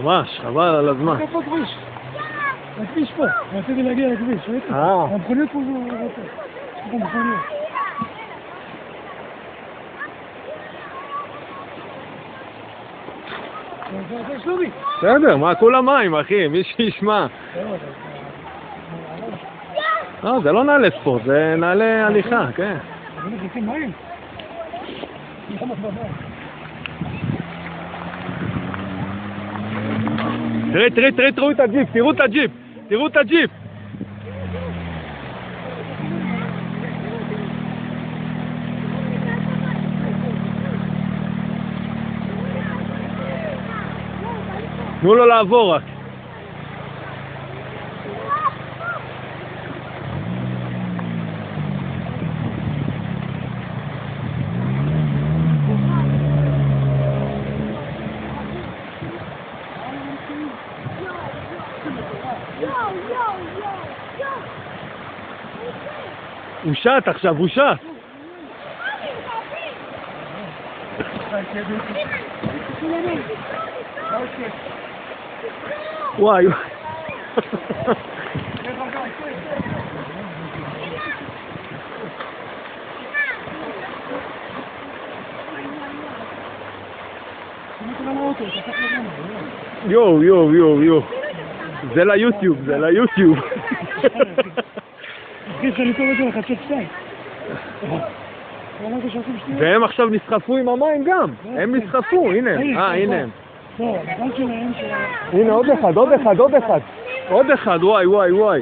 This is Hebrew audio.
ממש, חבל על הזמן. איפה הכביש? הכביש פה, רציתי להגיע לכביש, ראיתי? המכוניות פה זה רוצה. יש פה מכוניות. זה שלומי. בסדר, מה כולם מים, אחי, מי שישמע. לא, זה לא נעלי ספורט, זה נעלי הליכה, כן. זה נכנסים מים? תראו את הג'יפ, תראו את הג'יפ. תנו לו לעבור רק. הוא שט עכשיו, הוא שט. וואי. יו. זה ליוטיוב, זה ליוטיוב. אני קורא את זה לחצות שתיים. והם עכשיו נסחפו עם המים גם. הם נסחפו, הנה הם. הנה עוד אחד, וואי.